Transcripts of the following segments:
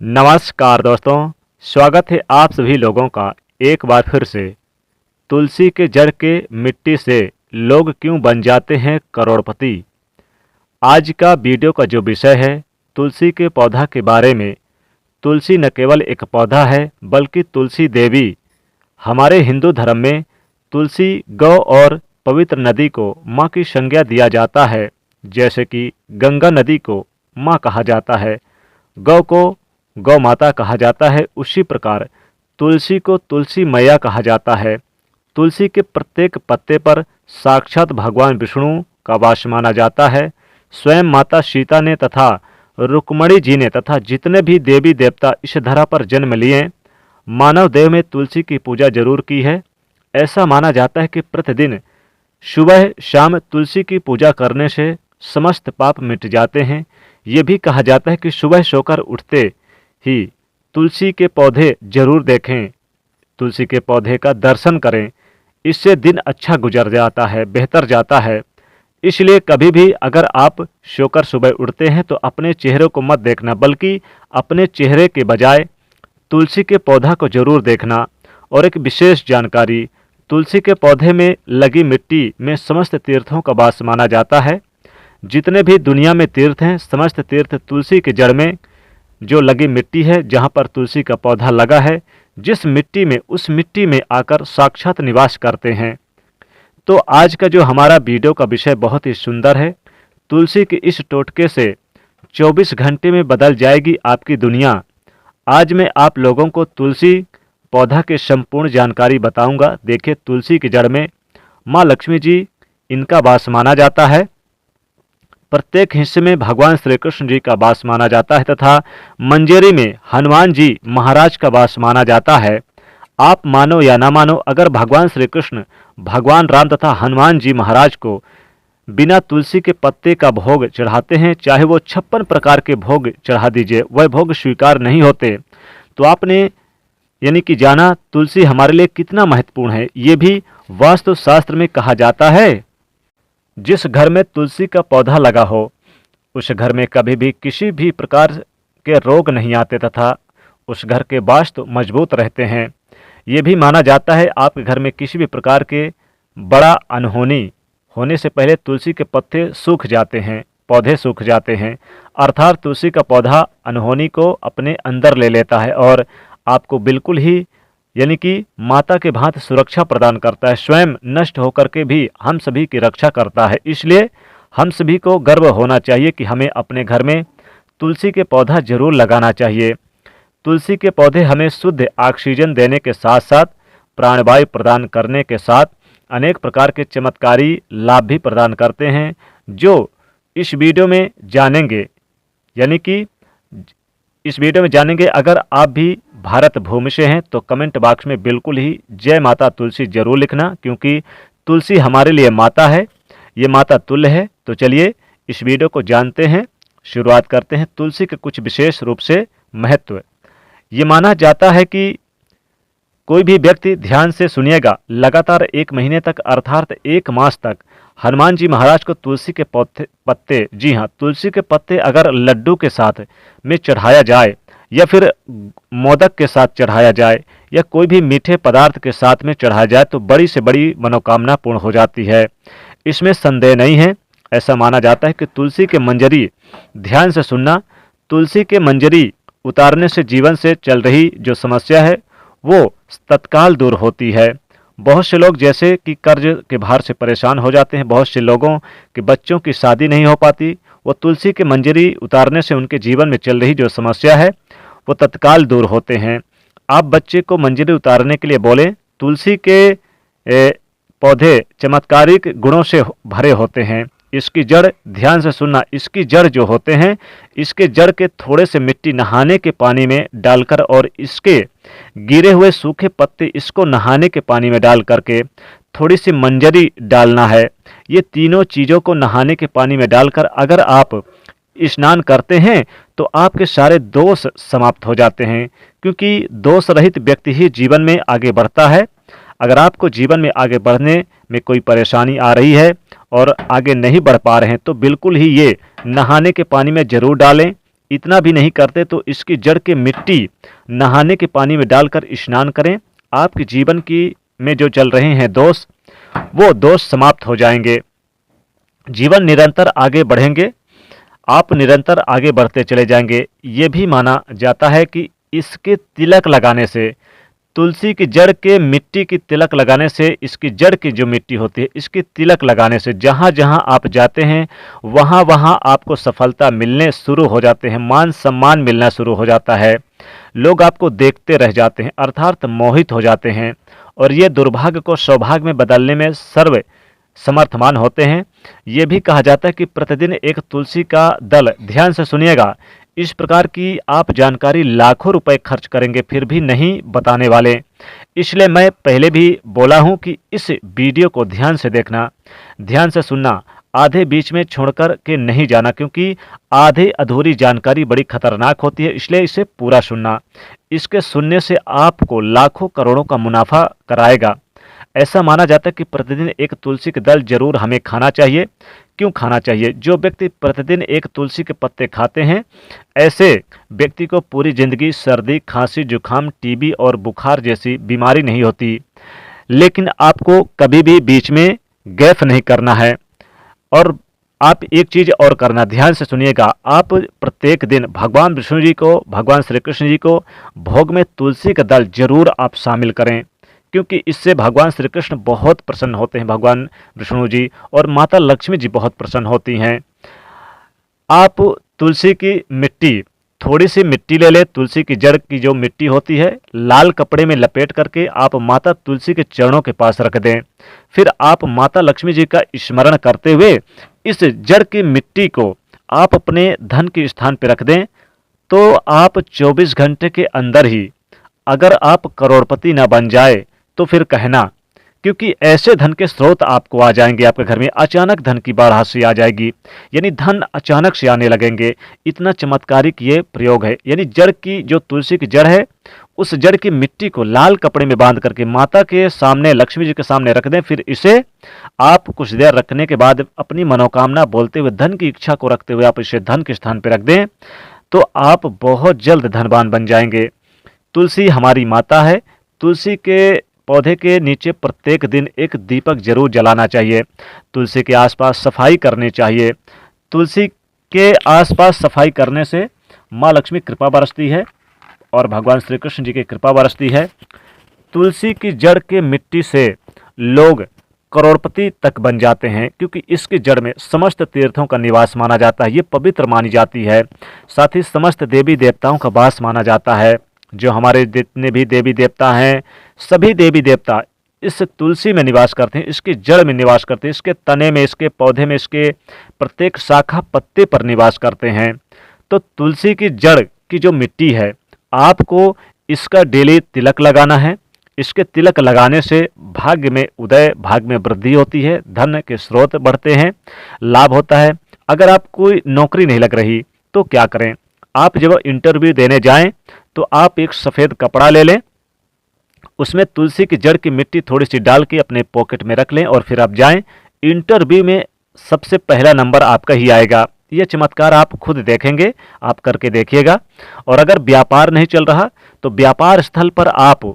नमस्कार दोस्तों, स्वागत है आप सभी लोगों का एक बार फिर से। तुलसी के जड़ के मिट्टी से लोग क्यों बन जाते हैं करोड़पति। आज का वीडियो का जो विषय है तुलसी के पौधा के बारे में। तुलसी न केवल एक पौधा है बल्कि तुलसी देवी। हमारे हिंदू धर्म में तुलसी गौ और पवित्र नदी को माँ की संज्ञा दिया जाता है। जैसे कि गंगा नदी को माँ कहा जाता है, गौ को गौ माता कहा जाता है, उसी प्रकार तुलसी को तुलसी मैया कहा जाता है। तुलसी के प्रत्येक पत्ते पर साक्षात भगवान विष्णु का वास माना जाता है। स्वयं माता सीता ने तथा रुक्मणी जी ने तथा जितने भी देवी देवता इस धरा पर जन्म लिए, मानव देव में तुलसी की पूजा जरूर की है। ऐसा माना जाता है कि प्रतिदिन सुबह शाम तुलसी की पूजा करने से समस्त पाप मिट जाते हैं। ये भी कहा जाता है कि सुबह सोकर उठते ही तुलसी के पौधे जरूर देखें, तुलसी के पौधे का दर्शन करें। इससे दिन अच्छा गुजर जाता है, बेहतर जाता है। इसलिए कभी भी अगर आप सोकर सुबह उठते हैं तो अपने चेहरे को मत देखना, बल्कि अपने चेहरे के बजाय तुलसी के पौधा को जरूर देखना। और एक विशेष जानकारी, तुलसी के पौधे में लगी मिट्टी में समस्त तीर्थों का वास माना जाता है। जितने भी दुनिया में तीर्थ हैं, समस्त तीर्थ तुलसी के जड़ में जो लगी मिट्टी है, जहाँ पर तुलसी का पौधा लगा है, जिस मिट्टी में उस मिट्टी में आकर साक्षात निवास करते हैं। तो आज का जो हमारा वीडियो का विषय बहुत ही सुंदर है। तुलसी के इस टोटके से 24 घंटे में बदल जाएगी आपकी दुनिया। आज मैं आप लोगों को तुलसी पौधा के संपूर्ण जानकारी बताऊंगा। देखिए, तुलसी की जड़ में माँ लक्ष्मी जी इनका वास माना जाता है। प्रत्येक हिस्से में भगवान श्री कृष्ण जी का वास माना जाता है तथा मंजरी में हनुमान जी महाराज का वास माना जाता है। आप मानो या ना मानो, अगर भगवान श्री कृष्ण, भगवान राम तथा हनुमान जी महाराज को बिना तुलसी के पत्ते का भोग चढ़ाते हैं, चाहे वो 56 प्रकार के भोग चढ़ा दीजिए, वह भोग स्वीकार नहीं होते। तो आपने यानी कि जाना तुलसी हमारे लिए कितना महत्वपूर्ण है। ये भी वास्तु शास्त्र में कहा जाता है, जिस घर में तुलसी का पौधा लगा हो उस घर में कभी भी किसी भी प्रकार के रोग नहीं आते तथा उस घर के वास्तु मजबूत रहते हैं। ये भी माना जाता है आपके घर में किसी भी प्रकार के बड़ा अनहोनी होने से पहले तुलसी के पत्ते सूख जाते हैं, पौधे सूख जाते हैं। अर्थात तुलसी का पौधा अनहोनी को अपने अंदर ले लेता है और आपको बिल्कुल ही यानी कि माता के भांति सुरक्षा प्रदान करता है। स्वयं नष्ट होकर के भी हम सभी की रक्षा करता है। इसलिए हम सभी को गर्व होना चाहिए कि हमें अपने घर में तुलसी के पौधा जरूर लगाना चाहिए। तुलसी के पौधे हमें शुद्ध ऑक्सीजन देने के साथ साथ प्राणवायु प्रदान करने के साथ अनेक प्रकार के चमत्कारी लाभ भी प्रदान करते हैं, जो इस वीडियो में जानेंगे। यानी कि इस वीडियो में जानेंगे। अगर आप भी भारत भूमि से हैं तो कमेंट बॉक्स में बिल्कुल ही जय माता तुलसी जरूर लिखना, क्योंकि तुलसी हमारे लिए माता है, ये माता तुल्य है। तो चलिए इस वीडियो को जानते हैं, शुरुआत करते हैं। तुलसी के कुछ विशेष रूप से महत्व। ये माना जाता है कि कोई भी व्यक्ति ध्यान से सुनिएगा, लगातार 1 महीने तक अर्थात 1 मास तक हनुमान जी महाराज को तुलसी के पत्ते, जी हाँ, तुलसी के पत्ते अगर लड्डू के साथ में चढ़ाया जाए या फिर मोदक के साथ चढ़ाया जाए या कोई भी मीठे पदार्थ के साथ में चढ़ाया जाए तो बड़ी से बड़ी मनोकामना पूर्ण हो जाती है। इसमें संदेह नहीं है। ऐसा माना जाता है कि तुलसी के मंजरी ध्यान से सुनना, तुलसी के मंजरी उतारने से जीवन से चल रही जो समस्या है वो तत्काल दूर होती है। बहुत से लोग जैसे कि कर्ज के भार से परेशान हो जाते हैं, बहुत से लोगों के बच्चों की शादी नहीं हो पाती, वो तुलसी के मंजरी उतारने से उनके जीवन में चल रही जो समस्या है वो तत्काल दूर होते हैं। आप बच्चे को मंजरी उतारने के लिए बोलें। तुलसी के पौधे चमत्कारिक गुणों से भरे होते हैं। इसकी जड़, ध्यान से सुनना, इसकी जड़ जो होते हैं, इसके जड़ के थोड़े से मिट्टी नहाने के पानी में डालकर और इसके गिरे हुए सूखे पत्ते इसको नहाने के पानी में डाल करके थोड़ी सी मंजरी डालना है। ये तीनों चीज़ों को नहाने के पानी में डालकर अगर आप स्नान करते हैं तो आपके सारे दोष समाप्त हो जाते हैं, क्योंकि दोष रहित व्यक्ति ही जीवन में आगे बढ़ता है। अगर आपको जीवन में आगे बढ़ने में कोई परेशानी आ रही है और आगे नहीं बढ़ पा रहे हैं तो बिल्कुल ही ये नहाने के पानी में जरूर डालें। इतना भी नहीं करते तो इसकी जड़ के मिट्टी नहाने के पानी में डालकर स्नान करें। आपके जीवन की में जो चल रहे हैं दोष, वो दोष समाप्त हो जाएंगे। जीवन निरंतर आगे बढ़ेंगे, आप निरंतर आगे बढ़ते चले जाएंगे। ये भी माना जाता है कि इसके तिलक लगाने से, तुलसी की जड़ के मिट्टी की तिलक लगाने से, इसकी जड़ की जो मिट्टी होती है इसकी तिलक लगाने से जहाँ जहाँ आप जाते हैं वहाँ वहाँ आपको सफलता मिलने शुरू हो जाते हैं, मान सम्मान मिलना शुरू हो जाता है, लोग आपको देखते रह जाते हैं अर्थात मोहित हो जाते हैं। और ये दुर्भाग्य को सौभाग्य में बदलने में सर्व समर्थमान होते हैं। ये भी कहा जाता है कि प्रतिदिन एक तुलसी का दल, ध्यान से सुनिएगा, इस प्रकार की आप जानकारी लाखों रुपए खर्च करेंगे फिर भी नहीं बताने वाले। इसलिए मैं पहले भी बोला हूं कि इस वीडियो को ध्यान से देखना, ध्यान से सुनना, आधे बीच में छोड़कर के नहीं जाना, क्योंकि आधे अधूरी जानकारी बड़ी खतरनाक होती है, इसलिए इसे पूरा सुनना। इसके सुनने से आपको लाखों करोड़ों का मुनाफा कराएगा। ऐसा माना जाता है कि प्रतिदिन एक तुलसी के दल जरूर हमें खाना चाहिए। क्यों खाना चाहिए? जो व्यक्ति प्रतिदिन एक तुलसी के पत्ते खाते हैं, ऐसे व्यक्ति को पूरी जिंदगी सर्दी, खांसी, जुकाम, टीबी और बुखार जैसी बीमारी नहीं होती। लेकिन आपको कभी भी बीच में गैप नहीं करना है। और आप एक चीज और करना, ध्यान से सुनिएगा, आप प्रत्येक दिन भगवान विष्णु जी को, भगवान श्री कृष्ण जी को भोग में तुलसी का दल जरूर आप शामिल करें, क्योंकि इससे भगवान श्री कृष्ण बहुत प्रसन्न होते हैं, भगवान विष्णु जी और माता लक्ष्मी जी बहुत प्रसन्न होती हैं। आप तुलसी की मिट्टी, थोड़ी सी मिट्टी ले ले, तुलसी की जड़ की जो मिट्टी होती है, लाल कपड़े में लपेट करके आप माता तुलसी के चरणों के पास रख दें। फिर आप माता लक्ष्मी जी का स्मरण करते हुए इस जड़ की मिट्टी को आप अपने धन के स्थान पर रख दें, तो आप 24 घंटे के अंदर ही, अगर आप करोड़पति ना बन जाए तो फिर कहना, क्योंकि ऐसे धन के स्रोत आपको आ जाएंगे, आपके घर में अचानक धन की बाढ़ आ जाएगी, यानी धन अचानक से आने लगेंगे। इतना चमत्कारिक ये प्रयोग है। यानी जड़ की, जो तुलसी की जड़ है, उस जड़ की मिट्टी को लाल कपड़े में बांध करके माता के सामने, लक्ष्मी जी के सामने रख दें। फिर इसे आप कुछ देर रखने के बाद अपनी मनोकामना बोलते हुए, धन की इच्छा को रखते हुए आप इसे धन के स्थान पर रख दें, तो आप बहुत जल्द धनवान बन जाएंगे। तुलसी हमारी माता है। तुलसी के पौधे के नीचे प्रत्येक दिन एक दीपक जरूर जलाना चाहिए। तुलसी के आसपास सफाई करनी चाहिए। तुलसी के आसपास सफाई करने से माँ लक्ष्मी कृपा बरसती है और भगवान श्री कृष्ण जी की कृपा बरसती है। तुलसी की जड़ के मिट्टी से लोग करोड़पति तक बन जाते हैं, क्योंकि इसकी जड़ में समस्त तीर्थों का निवास माना जाता है, ये पवित्र मानी जाती है। साथ ही समस्त देवी देवताओं का वास माना जाता है। जो हमारे जितने भी देवी देवता हैं, सभी देवी देवता इस तुलसी में निवास करते हैं, इसकी जड़ में निवास करते हैं, इसके तने में, इसके पौधे में, इसके प्रत्येक शाखा पत्ते पर निवास करते हैं। तो तुलसी की जड़ की जो मिट्टी है, आपको इसका डेली तिलक लगाना है। इसके तिलक लगाने से भाग्य में उदय, भाग्य में वृद्धि होती है, धन के स्रोत बढ़ते हैं, लाभ होता है। अगर आप कोई नौकरी नहीं लग रही तो क्या करें? आप जब इंटरव्यू देने जाएं तो आप एक सफ़ेद कपड़ा ले लें, उसमें तुलसी की जड़ की मिट्टी थोड़ी सी डाल के अपने पॉकेट में रख लें और फिर आप जाएं। इंटरव्यू में सबसे पहला नंबर आपका ही आएगा। ये चमत्कार आप खुद देखेंगे, आप करके देखिएगा। और अगर व्यापार नहीं चल रहा तो व्यापार स्थल पर आप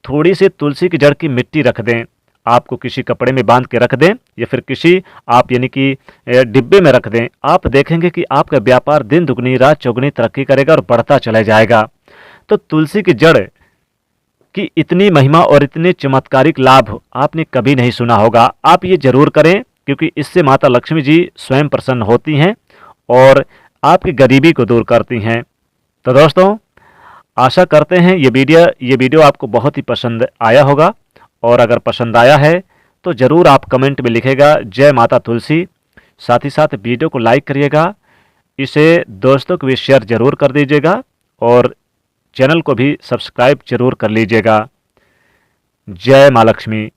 थोड़ी सी तुलसी की जड़ की मिट्टी रख दें, आपको किसी कपड़े में बांध के रख दें या फिर किसी आप यानी कि डिब्बे में रख दें। आप देखेंगे कि आपका व्यापार दिन दुगनी रात चौगुनी तरक्की करेगा और बढ़ता चला जाएगा। तो तुलसी की जड़ की इतनी महिमा और इतने चमत्कारिक लाभ आपने कभी नहीं सुना होगा। आप ये जरूर करें, क्योंकि इससे माता लक्ष्मी जी स्वयं प्रसन्न होती हैं और आपकी गरीबी को दूर करती हैं। तो दोस्तों, आशा करते हैं ये वीडियो आपको बहुत ही पसंद आया होगा, और अगर पसंद आया है तो ज़रूर आप कमेंट में लिखेगा जय माता तुलसी। साथ ही साथ वीडियो को लाइक करिएगा, इसे दोस्तों को भी शेयर जरूर कर दीजिएगा और चैनल को भी सब्सक्राइब जरूर कर लीजिएगा। जय माँ लक्ष्मी।